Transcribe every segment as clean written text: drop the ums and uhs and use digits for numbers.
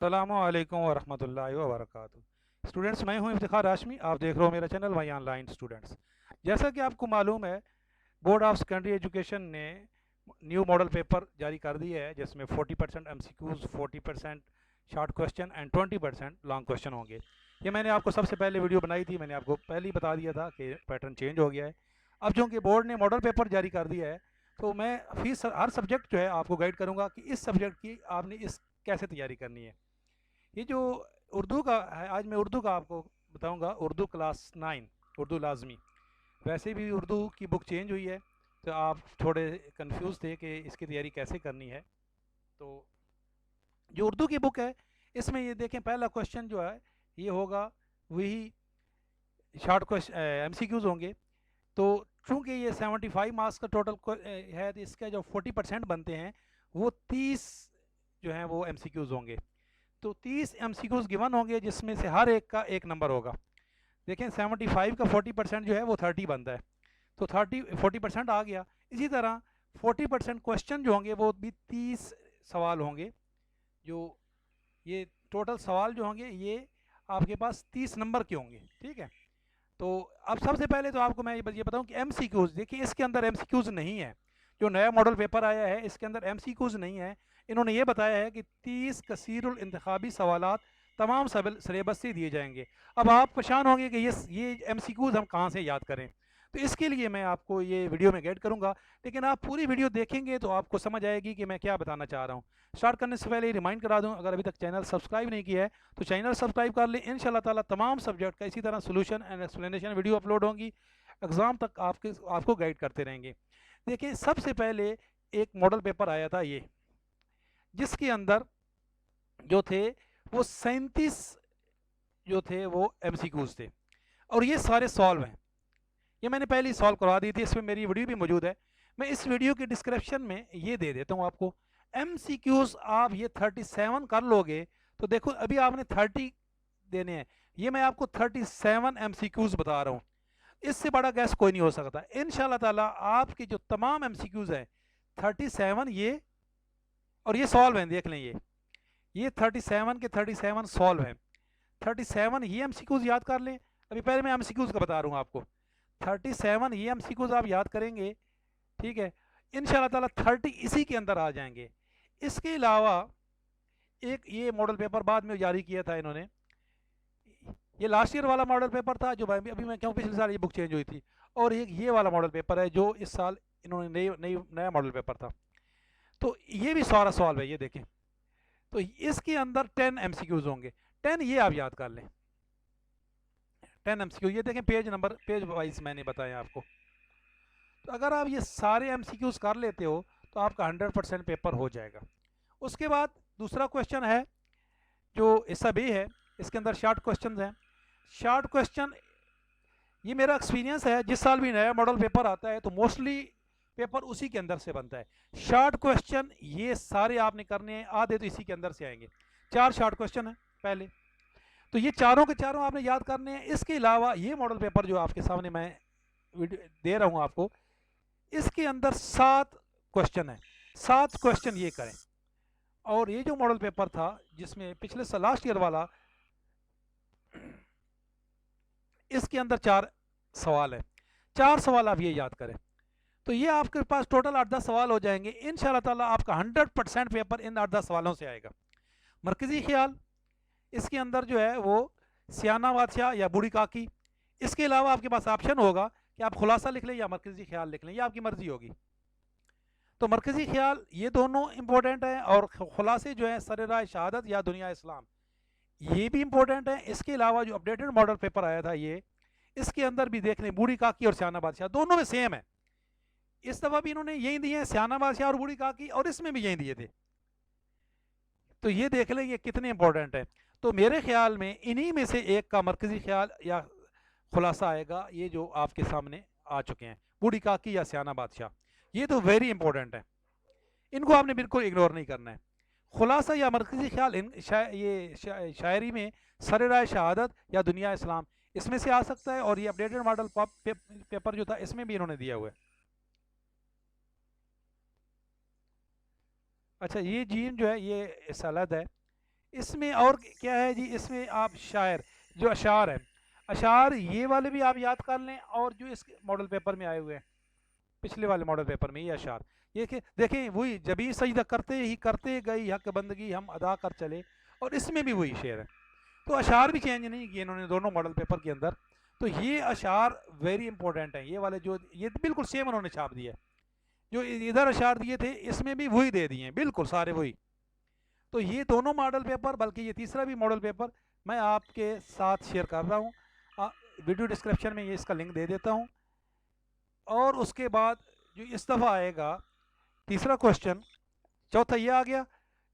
अस्सलामुअलैकुम वरहमतुल्लाहि वबरकातुहू। स्टूडेंट्स, मैं हूं इफ्तिखार हाशमी। आप देख रहे हो मेरा चैनल वाई ऑनलाइन स्टूडेंट्स। जैसा कि आपको मालूम है, बोर्ड ऑफ सेकेंडरी एजुकेशन ने न्यू मॉडल पेपर जारी कर दिया है, जिसमें 40% MCQs, 40% short question and 20% long question होंगे। ये मैंने आपको सबसे पहले वीडियो बनाई थी, मैंने आपको पहले ही बता दिया था कि पैटर्न चेंज हो गया है। अब जो कि बोर्ड ने मॉडल पेपर जारी कर दिया है, तो मैं हर सब्जेक्ट जो है आपको गाइड करूँगा कि इस सब्जेक्ट की आपने इस कैसे तैयारी करनी है। ये जो उर्दू का है, आज मैं उर्दू का आपको बताऊंगा। उर्दू क्लास 9, उर्दू लाजमी। वैसे भी उर्दू की बुक चेंज हुई है, तो आप थोड़े कंफ्यूज थे कि इसकी तैयारी कैसे करनी है। तो जो उर्दू की बुक है, इसमें ये देखें, पहला क्वेश्चन जो है ये होगा वही शॉर्ट क्वेश्चन एमसीक्यूज होंगे। तो चूंकि ये 75 मार्क्स का टोटल है, तो इसके जो 40% बनते हैं वो 30 जो हैं वो एमसीक्यूज होंगे। तो 30 एमसीक्यूज गिवन होंगे, जिसमें से हर एक का एक नंबर होगा। देखें, 75 का 40% जो है वो 30 बनता है, तो 40% आ गया। इसी तरह 40% क्वेश्चन जो होंगे वो भी 30 सवाल होंगे। जो ये टोटल सवाल जो होंगे ये आपके पास 30 नंबर के होंगे, ठीक है। तो अब सबसे पहले तो आपको मैं ये बताऊं कि एमसीक्यूज, देखिए इसके अंदर एमसीक्यूज नहीं है। जो नया मॉडल पेपर आया है इसके अंदर एमसीक्यूज नहीं है। इन्होंने ये बताया है कि 30 कसीरुल इंतखाबी सवालात तमाम सिलेबस से दिए जाएंगे। अब आप परेशान होंगे कि ये एमसीक्यूज हम कहाँ से याद करें। तो इसके लिए मैं आपको ये वीडियो में गाइड करूंगा, लेकिन आप पूरी वीडियो देखेंगे तो आपको समझ आएगी कि मैं क्या बताना चाह रहा हूँ। स्टार्ट करने से पहले रिमाइंड करा दूँ, अगर अभी तक चैनल सब्सक्राइब नहीं किया है तो चैनल सब्सक्राइब कर लें। इंशाल्लाह ताला तमाम सब्जेक्ट का इसी तरह solution and explanation video upload होंगी, एग्ज़ाम तक आपको गाइड करते रहेंगे। देखिए, सबसे पहले एक मॉडल पेपर आया था ये, जिसके अंदर जो थे वो 37 जो थे वो एमसीक्यूज थे, और ये सारे सॉल्व हैं। ये मैंने पहले ही सॉल्व करवा दी थी, इसमें मेरी वीडियो भी मौजूद है। मैं इस वीडियो के डिस्क्रिप्शन में ये दे देता हूँ आपको। एमसीक्यूज आप ये 37 कर लोगे, तो देखो अभी आपने 30 देने हैं, ये मैं आपको 37 एमसीक्यूज बता रहा हूँ। इससे बड़ा गैस कोई नहीं हो सकता। इंशाल्लाह ताला आपकी जो तमाम एमसीक्यूज हैं 37 ये, और ये सॉल्व हैं, देख लें ये 37 के 37 सॉल्व हैं। 37 ये एमसीक्यूज याद कर लें। अभी पहले मैं एमसीक्यूज का बता रहा हूँ आपको। 37 ये एमसीक्यूज आप याद करेंगे, ठीक है। इंशाल्लाह ताला 30 इसी के अंदर आ जाएंगे। इसके अलावा एक ये मॉडल पेपर बाद में जारी किया था इन्होंने। ये लास्ट ईयर वाला मॉडल पेपर था, जो अभी मैं क्यों, पिछले साल ये बुक चेंज हुई थी। और एक ये वाला मॉडल पेपर है जो इस साल इन्होंने नया मॉडल पेपर था। तो ये भी सारा सवाल है, ये देखें। तो इसके अंदर 10 एमसीक्यूज होंगे। 10 ये आप याद कर लें, 10 एमसीक्यू। ये देखें, पेज वाइज मैंने बताया आपको। तो अगर आप ये सारे एमसीक्यूज कर लेते हो तो आपका 100% पेपर हो जाएगा। उसके बाद दूसरा क्वेश्चन है जो हिस्सा बी है, इसके अंदर शॉर्ट क्वेश्चन हैं। शॉर्ट क्वेश्चन, ये मेरा एक्सपीरियंस है, जिस साल भी नया मॉडल पेपर आता है तो मोस्टली पेपर उसी के अंदर से बनता है। शॉर्ट क्वेश्चन ये सारे आपने करने हैं, आधे तो इसी के अंदर से आएंगे। 4 शॉर्ट क्वेश्चन है पहले, तो ये चारों के चारों आपने याद करने हैं। इसके अलावा ये मॉडल पेपर जो आपके सामने मैं वीडियो दे रहा हूँ आपको, इसके अंदर 7 क्वेश्चन है। 7 क्वेश्चन ये करें। और ये जो मॉडल पेपर था जिसमें पिछले साल लास्ट ईयर वाला, इसके अंदर 4 सवाल है। 4 सवाल आप ये याद करें, तो ये आपके पास टोटल 8-10 सवाल हो जाएंगे। इंशाल्लाह ताला आपका 100% पेपर इन 8-10 सवालों से आएगा। मरकजी ख्याल, इसके अंदर जो है वो सियाना बादशाह या बूढ़ी काकी। इसके अलावा आपके पास ऑप्शन होगा कि आप खुलासा लिख लें या मरकजी ख्याल लिख लें, ये आपकी मर्जी होगी। तो मरकजी ख्याल ये दोनों इंपॉर्टेंट हैं, और खुलासे जो है सर राय शहादत या दुनिया इस्लाम, ये भी इंपॉर्टेंट है। इसके अलावा जो अपडेटेड मॉडल पेपर आया था ये, इसके अंदर भी देख लें, बूढ़ी काकी और सियाना बादशाह दोनों में सेम है। इस दफ़ा भी इन्होंने यही दिए हैं, सियाना बादशाह और बूढ़ी काकी, और इसमें भी यही दिए थे। तो ये देख लें ये कितने इंपॉर्टेंट है। तो मेरे ख्याल में इन्हीं में से एक का मरकजी ख्याल या खुलासा आएगा, ये जो आपके सामने आ चुके हैं, बूढ़ी काकी या सियाना बादशाह। ये तो वेरी इंपॉर्टेंट है, इनको आपने बिल्कुल इग्नोर नहीं करना है। खुलासा या मरकजी ख्याल शायरी में सर राय शहादत या दुनिया इस्लाम, इसमें से आ सकता है। और ये अपडेटेड मॉडल पेपर जो था इसमें भी इन्होंने दिया हुआ है। अच्छा, ये जीन जो है ये सलद है, इसमें और क्या है जी, इसमें आप शायर जो अशार है, अशार ये वाले भी आप याद कर लें, और जो इस मॉडल पेपर में आए हुए हैं, पिछले वाले मॉडल पेपर में ये अशार, ये कि देखें वही जबी सजदा करते गई हक बंदगी हम अदा कर चले, और इसमें भी वही शेर है। तो अशार भी चेंज नहीं किए इन्होंने दोनों मॉडल पेपर के अंदर। तो ये अशार वेरी इंपॉर्टेंट है, ये वाले जो ये बिल्कुल सेम उन्होंने छाप दिया है, जो इधर अशार दिए थे इसमें भी वही दे दिए हैं, बिल्कुल सारे वही। तो ये दोनों मॉडल पेपर, बल्कि ये तीसरा भी मॉडल पेपर मैं आपके साथ शेयर कर रहा हूँ, वीडियो डिस्क्रिप्शन में ये इसका लिंक दे देता हूँ। और उसके बाद जो इस दफ़ा आएगा तीसरा क्वेश्चन, चौथा ये आ गया,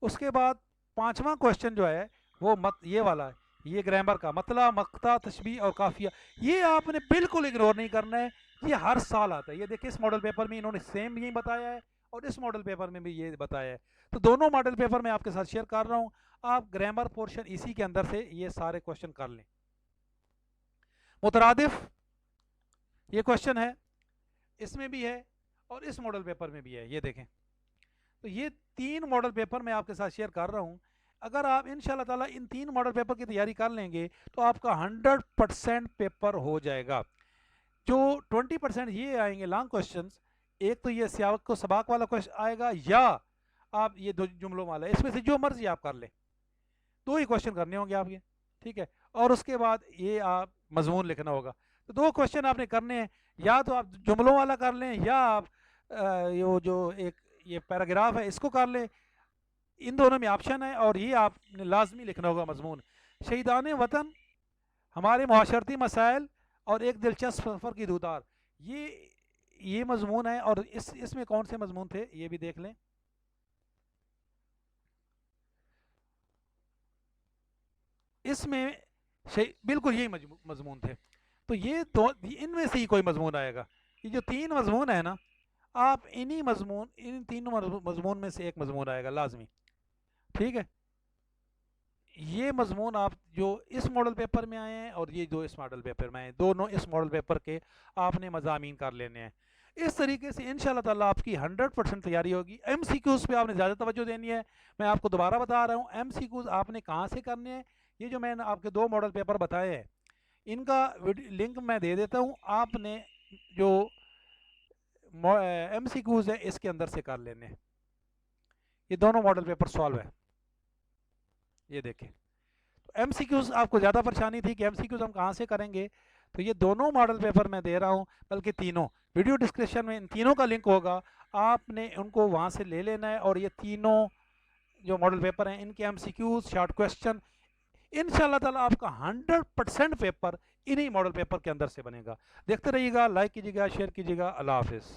उसके बाद पांचवा क्वेश्चन जो है वो ये वाला है, ये ग्रामर का मतला मक्ता तशबीह और काफिया, ये आपने बिल्कुल इग्नोर नहीं करना है, ये हर साल आता है। ये देखिए इस मॉडल पेपर में इन्होंने सेम यही बताया है, और इस मॉडल पेपर में भी ये बताया है। तो दोनों मॉडल पेपर मैं आपके साथ शेयर कर रहा हूँ, आप ग्रामर पोर्शन इसी के अंदर से ये सारे क्वेश्चन कर लें। मुतरादिफ ये क्वेश्चन है, इसमें भी है और इस मॉडल पेपर में भी है, ये देखें। तो ये तीन मॉडल पेपर मैं आपके साथ शेयर कर रहा हूँ। अगर आप इंशाल्लाह ताला इन तीन मॉडल पेपर की तैयारी कर लेंगे तो आपका 100% पेपर हो जाएगा। जो 20% ये आएंगे लॉन्ग क्वेश्चंस, एक तो ये सियाक को सबाक वाला क्वेश्चन आएगा, या आप ये दो जुमलों वाला, इसमें से जो मर्जी आप कर लें, दो ही क्वेश्चन करने होंगे आपके, ठीक है। और उसके बाद ये आप मजमून लिखना होगा। तो दो क्वेश्चन आपने करने हैं, या तो आप जुमलों वाला कर लें, या आप ये जो एक ये पैराग्राफ है इसको कर लें, इन दोनों में ऑप्शन है। और ये आपने लाजमी लिखना होगा मजमून, शहीदान वतन, हमारे माशरती मसाइल और एक दिलचस्प सफ़र की दूतार, ये मजमून है। और इसमें कौन से मजमून थे ये भी देख लें। इसमें बिल्कुल यही मजमून थे। तो ये दो, इनमें से ही कोई मजमून आएगा। ये जो तीन मजमून है ना, आप इन तीनों मजमून में से एक मजमून आएगा लाजमी, ठीक है। ये मजमून आप जो इस मॉडल पेपर में आए हैं और ये जो इस मॉडल पेपर में आए हैं, दोनों इस मॉडल पेपर के आपने मज़ामीन कर लेने हैं। इस तरीके से इंशाल्लाह ताला आपकी 100% तैयारी होगी। MCQs पे आपने ज़्यादा तवज्जो देनी है। मैं आपको दोबारा बता रहा हूँ, MCQs आपने कहाँ से करने हैं। ये जो मैंने आपके दो मॉडल पेपर बताए हैं, इनका लिंक मैं दे देता हूँ, आपने जो MCQs है इसके अंदर से कर लेने। ये दोनों मॉडल पेपर सॉल्व है, ये देखें। MCQs आपको ज़्यादा परेशानी थी कि MCQs हम कहाँ से करेंगे, तो ये दोनों मॉडल पेपर मैं दे रहा हूँ, बल्कि तीनों, वीडियो डिस्क्रिप्शन में इन तीनों का लिंक होगा, आपने उनको वहाँ से ले लेना है। और ये तीनों जो मॉडल पेपर हैं इनके MCQs शॉर्ट क्वेश्चन इंशाल्लाह ताला आपका 100% पेपर इन्हीं मॉडल पेपर के अंदर से बनेगा। देखते रहिएगा, लाइक कीजिएगा, शेयर कीजिएगा। अल्लाह हाफिज़।